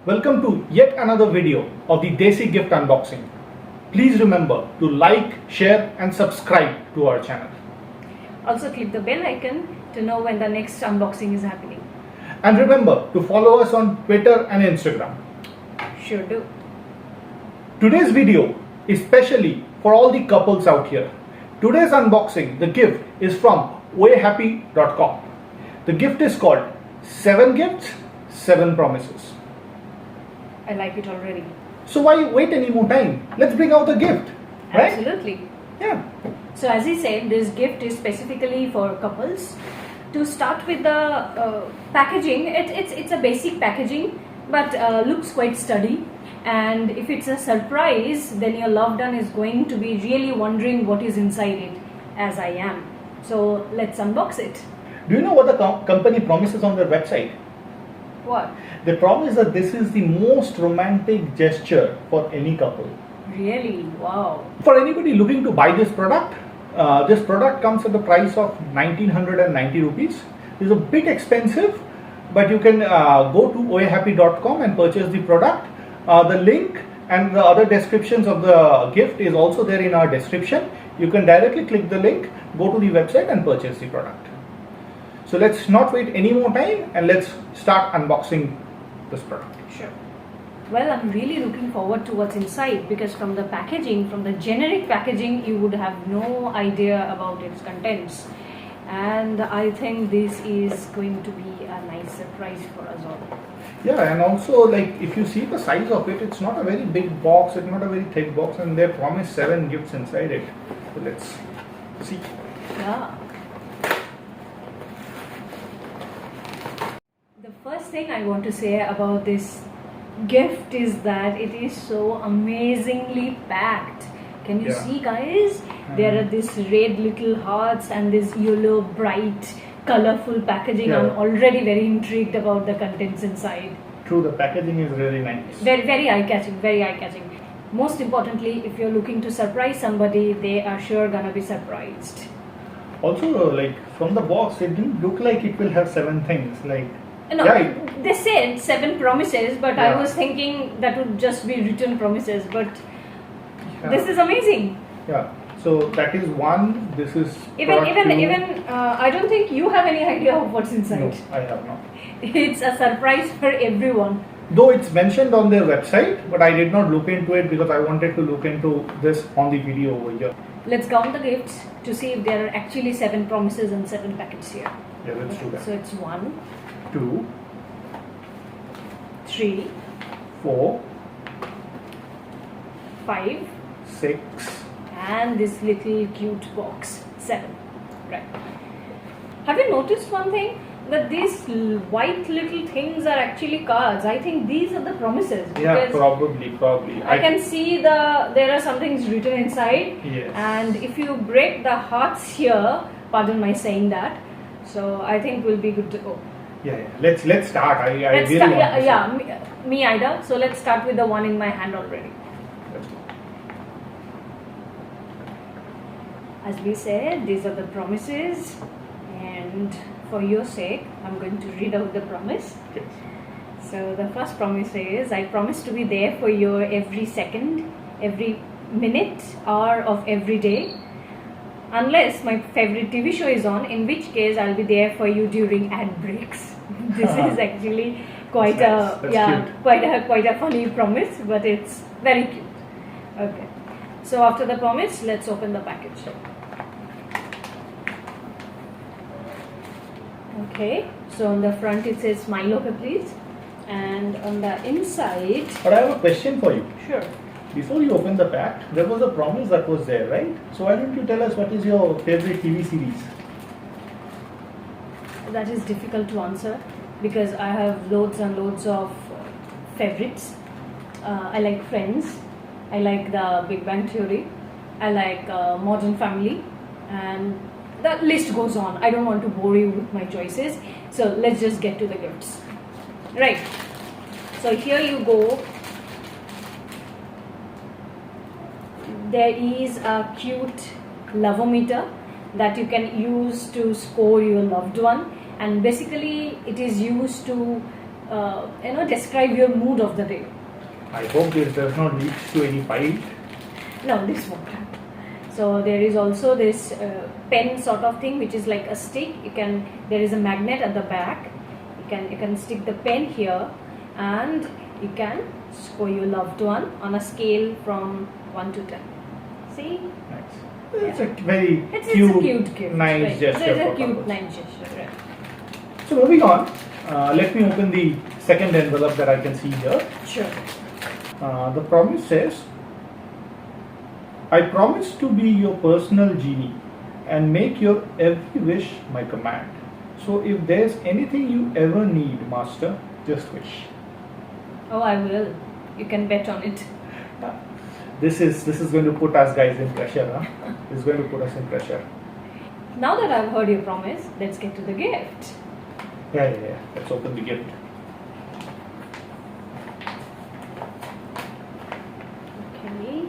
Welcome to yet another video of the Desi Gift Unboxing. Please remember to like, share and subscribe to our channel. Also click the bell icon to know when the next unboxing is happening. And remember to follow us on Twitter and Instagram. Sure do. Today's video is specially for all the couples out here. Today's unboxing, the gift is from oahappy.com. The gift is called 7 Gifts, 7 Promises. I like it already. So why wait any more time? Let's bring out the gift, right? Absolutely. Yeah. So as he said, this gift is specifically for couples. To start with the packaging, it's a basic packaging, but looks quite sturdy. And if it's a surprise, then your loved one is going to be really wondering what is inside it, as I am. So let's unbox it. Do you know what the company promises on their website? What? They promise that this is the most romantic gesture for any couple. Really? Wow. For anybody looking to buy this product comes at the price of 1990 rupees. It's a bit expensive, but you can go to oahappy.com and purchase the product. The link and the other descriptions of the gift is also there in our description. You can directly click the link, go to the website and purchase the product. So let's not wait any more time and let's start unboxing this product. Sure. Well, I'm really looking forward to what's inside, because from the packaging, from the generic packaging, you would have no idea about its contents. And I think this is going to be a nice surprise for us all. Yeah, and also like if you see the size of it, it's not a very big box, it's not a very thick box, and they promise 7 gifts inside it. So let's see. Yeah. The first thing I want to say about this gift is that it is so amazingly packed. Can you see, guys? There are these red little hearts and this yellow bright colorful packaging. Yeah. I'm already very intrigued about the contents inside. True, the packaging is really nice. Very eye-catching, very eye-catching. Most importantly, if you're looking to surprise somebody, they are sure gonna be surprised. Also, like from the box, it didn't look like it will have 7 things. Like No, they said 7 promises, but I Yeah. was thinking that would just be written promises. But yeah. this is amazing. Yeah. So that is one. This is Even product two. I don't think you have any idea of what's inside. No, I have not. It's a surprise for everyone. Though it's mentioned on their website, but I did not look into it because I wanted to look into this on the video over here. Let's count the gifts to see if there are actually 7 promises and 7 packets here. Yeah, let's do that. So it's 1, 2, 3, 4, 5, 6. and this little cute box 7. Right. Have you noticed one thing? That these white little things are actually cards. I think these are the promises. Yeah, because probably. I can see there are some things written inside. Yes. And if you break the hearts here, pardon my saying that, so I think we'll be good to go. Yeah. Let's start. I Let's really start. want to Yeah, me either. So let's start with the one in my hand already. Let's go. As we said, these are the promises, and for your sake, I'm going to read out the promise. Yes. So the first promise is, I promise to be there for you every second, every minute, hour of every day, unless my favorite TV show is on, in which case I'll be there for you during ad breaks. This is actually quite That's nice. That's cute. quite a funny promise, but it's very cute. Okay. So after the promise, let's open the package. Okay, so on the front it says smile okay please, and on the inside, But I have a question for you. sure, Before you open the pack, there was a promise that was there, right? So why don't you tell us what is your favorite TV series? that is difficult to answer because I have loads and loads of favorites. I like Friends, I like the Big Bang Theory, I like Modern Family, and the list goes on. I don't want to bore you with my choices, so let's just get to the gifts. Right, so here you go. There is a cute love-o-meter that you can use to score your loved one, and basically it is used to describe your mood of the day. I hope this does not lead to any fight. No, this won't. So there is also this pen sort of thing, which is like a stick. There is a magnet at the back. You can stick the pen here, and you can score your loved one on a scale from 1 to 10. See? Nice. It's a Yeah. very It's cute, a cute gift. nice right? gesture. It's a for cute, couples. nice gesture. Right. So moving on, let me open the second envelope that I can see here. Sure. The promise says, I promise to be your personal genie and make your every wish my command. So if there's anything you ever need, Master, just wish. Oh, I will. You can bet on it. This is going to put us guys in pressure, huh? This is going to put us in pressure. Now that I've heard your promise, let's get to the gift. Yeah. Let's open the gift. Okay.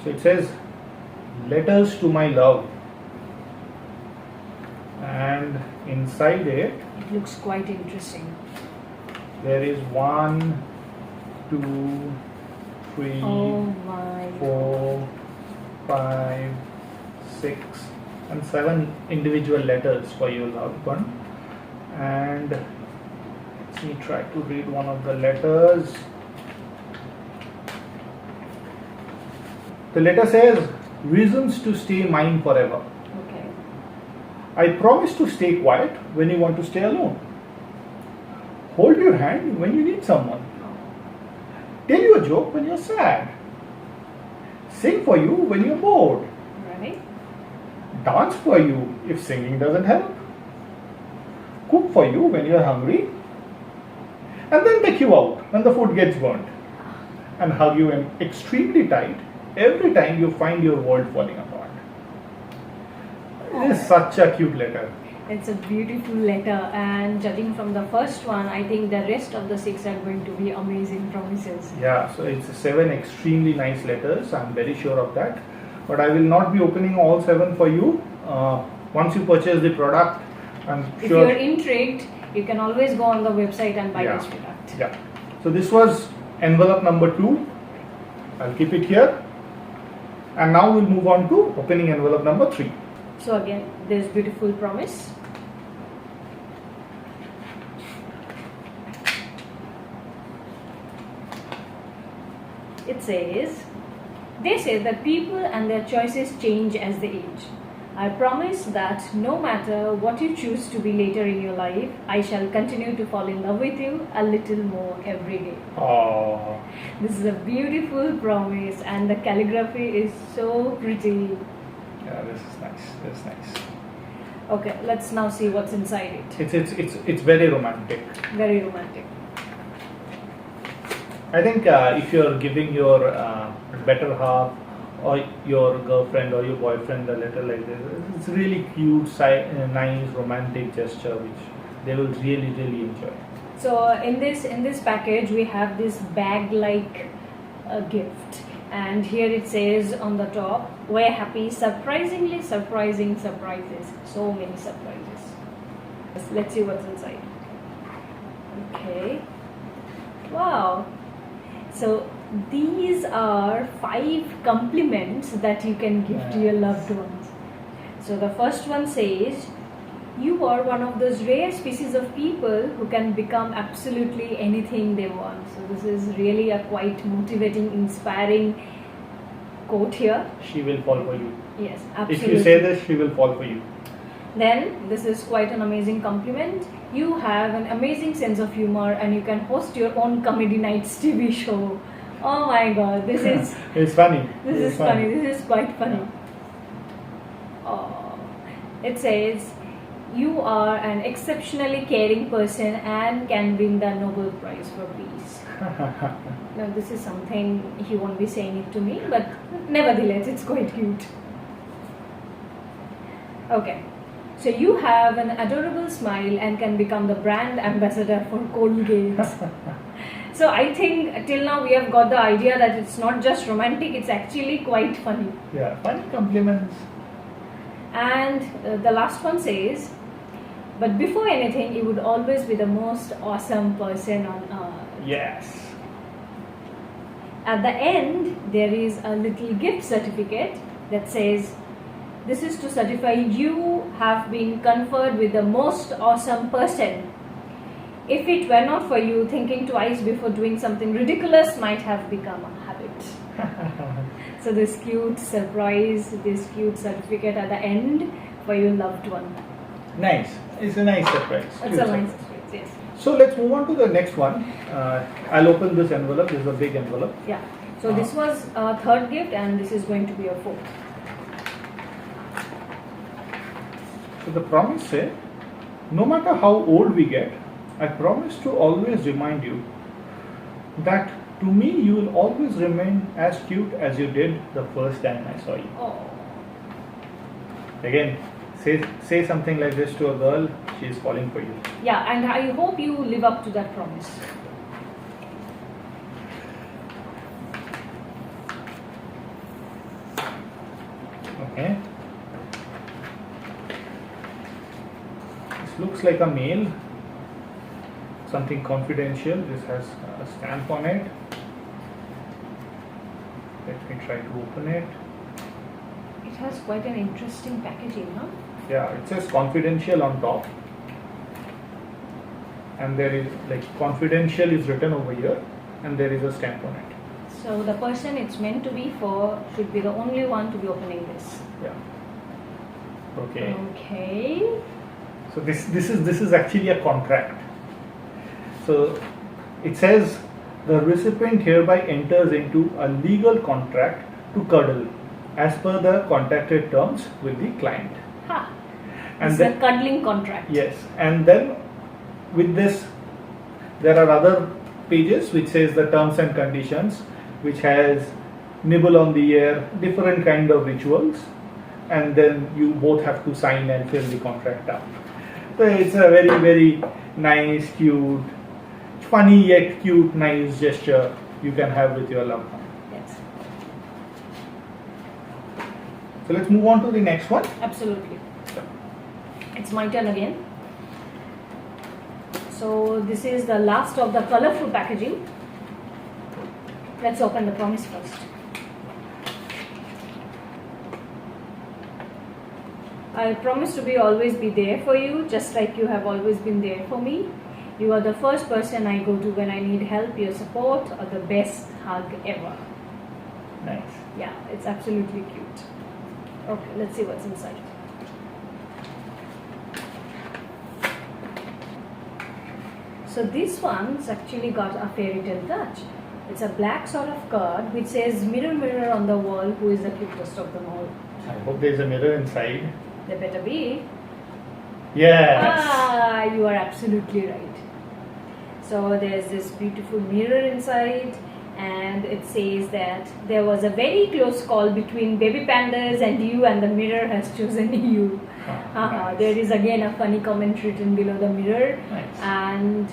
So it says, letters to my love. And inside it, It looks quite interesting. there is 1, 2, 3, Oh my. 4, 5, 6, and 7 individual letters for your loved one. And let me try to read one of the letters. The letter says, reasons to stay mine forever. Okay. I promise to stay quiet when you want to stay alone. Hold your hand when you need someone. Tell you a joke when you're sad. Sing for you when you're bored. Right. Dance for you if singing doesn't help. Cook for you when you're hungry. And then take you out when the food gets burnt. And hug you in extremely tight every time you find your world falling apart. It is such a cute letter. It's a beautiful letter, and judging from the first one, I think the rest of the 6 are going to be amazing promises. Yeah, so it's 7 extremely nice letters. I'm very sure of that. But I will not be opening all 7 for you. Once you purchase the product, I'm If sure. you're intrigued, you can always go on the website and buy Yeah. this product. Yeah. So this was envelope number 2. I'll keep it here. And now we'll move on to opening envelope number 3. So again, this beautiful promise. It says, they say that people and their choices change as they age. I promise that no matter what you choose to be later in your life, I shall continue to fall in love with you a little more every day. Oh, This is a beautiful promise, and the calligraphy is so pretty. yeah, this is nice. This is nice. Okay, let's now see what's inside it. It's very romantic. Very romantic. I think if you're giving your better half or your girlfriend or your boyfriend a letter like this, it's really cute, nice, romantic gesture which they will really, really enjoy. So in this package we have this bag-like gift, and here it says on the top, "We're happy, surprisingly surprising surprises." So many surprises. Let's see what's inside. Okay. Wow. So these are 5 compliments that you can give to your loved ones. So the first one says, you are one of those rare species of people who can become absolutely anything they want. So this is really a quite motivating, inspiring quote here. She will fall for you. Yes, If absolutely. you say this, she will fall for you. Then this is quite an amazing compliment. You have an amazing sense of humor and you can host your own comedy nights TV show. Oh my god, this is It's funny. this It's is funny. This is quite funny. Oh, it says you are an exceptionally caring person and can win the Nobel Prize for Peace. Now this is something he won't be saying it to me, but nevertheless it's quite cute. Okay. So you have an adorable smile and can become the brand ambassador for Colgate. So I think till now we have got the idea that it's not just romantic, it's actually quite funny. Yeah, funny compliments. And the last one says, But before anything, you would always be the most awesome person on earth. Yes. At the end, there is a little gift certificate that says, "This is to certify you have been conferred with the most awesome person. If it were not for you, thinking twice before doing something ridiculous might have become a habit." So this cute surprise, this cute certificate at the end for your loved one. Nice. It's a nice surprise. It's Cute a nice surprise. surprise, yes. So let's move on to the next one. I'll open this envelope. This is a big envelope. Yeah. So this was a third gift, and this is going to be a fourth. So the promise says, no matter how old we get, I promise to always remind you that to me you will always remain as cute as you did the first time I saw you. Oh. Again, say something like this to a girl, she is falling for you. Yeah, and I hope you live up to that promise. Okay. This looks like a mail, something confidential. This has a stamp on it. Let me try to open it. It has quite an interesting packaging, huh? Yeah, it says confidential on top, and there is like confidential is written over here, and there is a stamp on it. So the person it's meant to be for should be the only one to be opening this. Yeah. Okay. Okay. So this is actually a contract. So it says the recipient hereby enters into a legal contract to cuddle as per the contracted terms with the client. Ha. And It's a then, cuddling contract. yes, and then with this there are other pages which says the terms and conditions, which has nibble on the ear, different kind of rituals, and then you both have to sign and fill the contract out. So it's a very, very nice, cute, funny yet cute, nice gesture you can have with your loved one. Yes. So let's move on to the next one. Absolutely. It's my turn again. So this is the last of the colorful packaging. Let's open the promise first. I promise to always be there for you, just like you have always been there for me. You are the first person I go to when I need help. Your support or the best hug ever. Nice. Yeah, it's absolutely cute. Okay, let's see what's inside. So this one's actually got a fairy tale touch. It's a black sort of card which says, "Mirror, mirror on the wall, who is the cutest of them all?" I hope there's a mirror inside. There better be. Yes. Ah, you are absolutely right. So there's this beautiful mirror inside, and it says that there was a very close call between baby pandas and you, and the mirror has chosen you. Nice. There is again a funny comment written below the mirror, Nice. and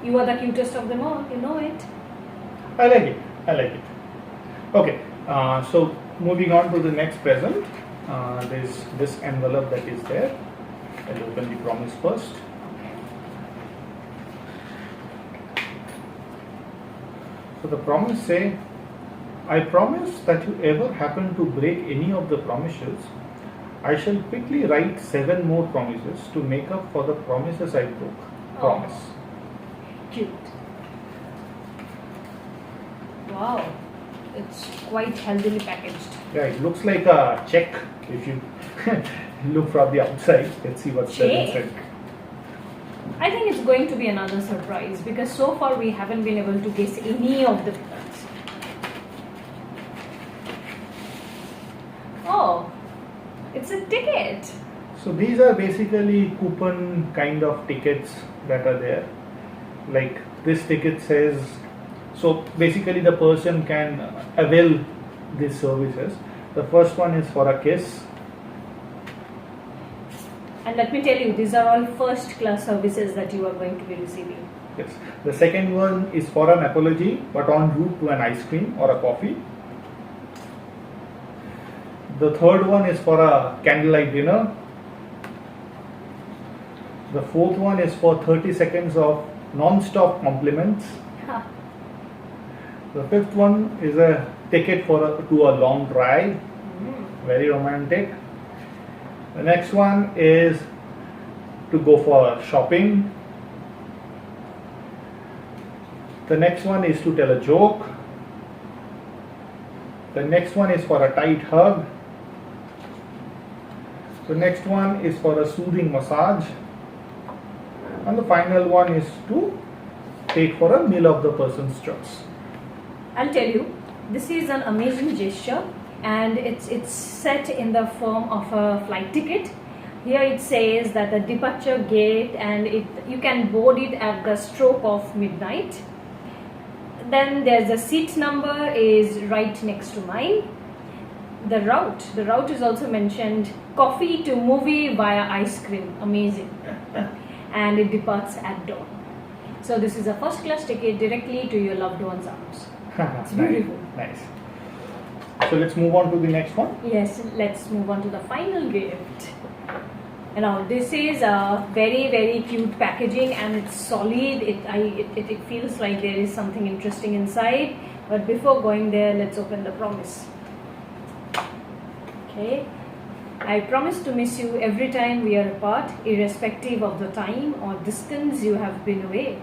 you are the cutest of them all. You know it. I like it. I like it. Okay. So moving on to the next present, there's this envelope that is there. I'll open the promise first. So the promise say, I promise that you ever happen to break any of the promises, I shall quickly write 7 more promises to make up for the promises I broke. Promise. Cute. Wow, it's quite healthily packaged. Yeah, it looks like a check if you look from the outside. Let's see what's there Check? inside. I think it's going to be another surprise because so far we haven't been able to guess any of the products. Oh, it's a ticket. So these are basically coupon kind of tickets that are there. Like this ticket says, so basically the person can avail these services. The first one is for a kiss. And let me tell you, these are all first class services that you are going to be receiving. Yes. The second one is for an apology, but en route to an ice cream or a coffee. The third one is for a candlelight dinner. The fourth one is for 30 seconds of non-stop compliments. Ha. The fifth one is a ticket to a long drive. Very romantic. The next one is to go for shopping. The next one is to tell a joke. The next one is for a tight hug. The next one is for a soothing massage. And the final one is to take for a meal of the person's choice. I'll tell you, this is an amazing gesture, and it's set in the form of a flight ticket. Here it says that the departure gate, and you can board it at the stroke of midnight. Then there's the seat number is right next to mine. The route is also mentioned. Coffee to movie via ice cream. Amazing. And it departs at dawn. So this is a first class ticket directly to your loved one's arms. It's beautiful. Nice. So let's move on to the next one. Yes, let's move on to the final gift. Now this is a very, very cute packaging, and it's solid. It feels like there is something interesting inside. But before going there, let's open the promise. Okay. I promise to miss you every time we are apart, irrespective of the time or distance you have been away.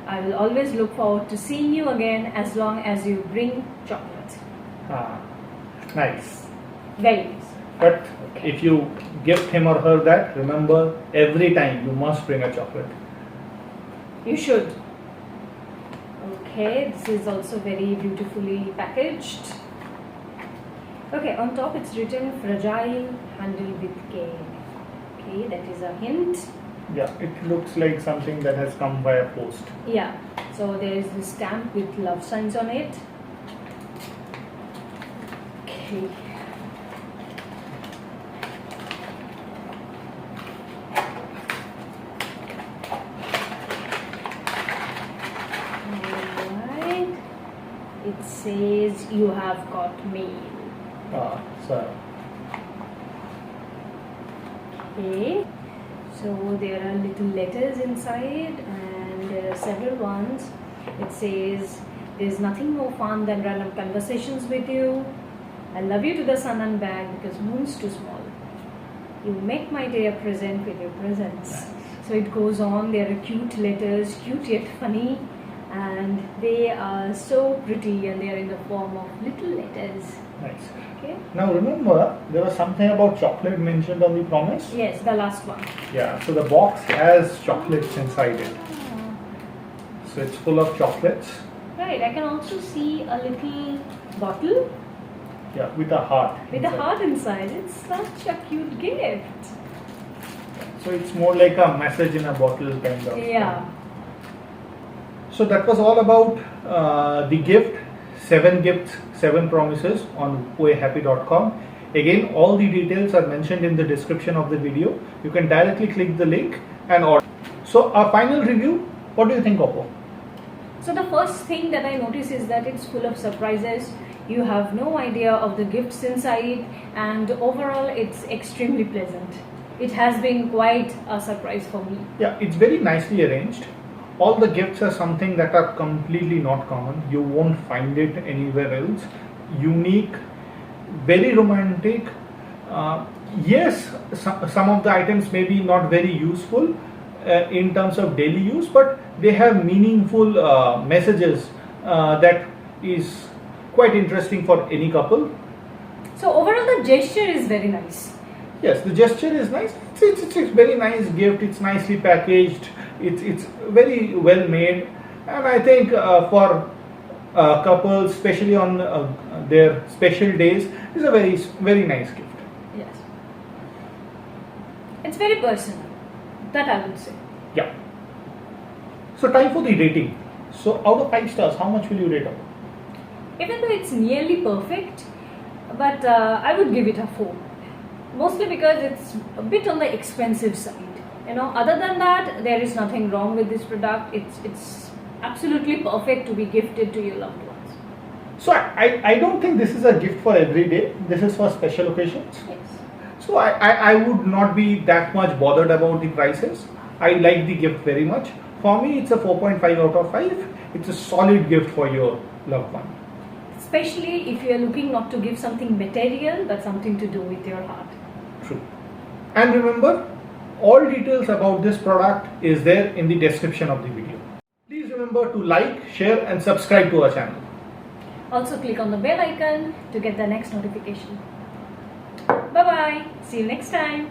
I will always look forward to seeing you again as long as you bring chocolate. Nice. Very nice. But if you gift him or her that, remember every time you must bring a chocolate. You should. Okay, this is also very beautifully packaged. Okay, on top it's written fragile, handle with care. Okay, that is a hint. Yeah, it looks like something that has come via post. Yeah, so there is this stamp with love signs on it. Okay. Alright. It says you have got mail. So Okay, so there are little letters inside, and there are several ones. It says, there's nothing more fun than random conversations with you. I love you to the sun and back because moon's too small. You make my day a present with your presence. So it goes on. There are cute letters, cute yet funny, and they are so pretty, and they are in the form of little letters. nice. Okay. Now remember, there was something about chocolate mentioned on the promise. Yes, the last one. Yeah, so the box has chocolates inside it. So it's full of chocolates. Right. I can also see a little bottle Yeah, with a heart. with a inside. heart inside. It's such a cute gift. So it's more like a message in a bottle kind of. Yeah. So that was all about the gift. 7 gifts, 7 promises on oahappy.com. Again, all the details are mentioned in the description of the video. You can directly click the link and order. So our final review, what do you think, Oppo? So the first thing that I notice is that it's full of surprises. You have no idea of the gifts inside, and overall it's extremely pleasant. It has been quite a surprise for me. Yeah, it's very nicely arranged. All the gifts are something that are completely not common. You won't find it anywhere else. Unique, very romantic. Yes, some of the items may be not very useful in terms of daily use, but they have meaningful messages that is quite interesting for any couple. So overall the gesture is very nice. Yes, the gesture is nice. It's a very nice gift. It's nicely packaged. It's very well made, and I think for couples, especially on their special days, is a very nice gift. Yes. It's very personal. That I would say. Yeah. So time for the rating. So out of 5 stars, how much will you rate it? Even though it's nearly perfect, but I would give it a 4. Mostly because it's a bit on the expensive side. Other than that, there is nothing wrong with this product. It's absolutely perfect to be gifted to your loved ones. So I don't think this is a gift for every day. This is for special occasions. Yes. So I would not be that much bothered about the prices. I like the gift very much. For me, it's a 4.5 out of 5. It's a solid gift for your loved one. Especially if you are looking not to give something material but something to do with your heart. True. And remember, all details about this product is there in the description of the video. Please remember to like, share and subscribe to our channel. Also click on the bell icon to get the next notification. Bye bye. See you next time.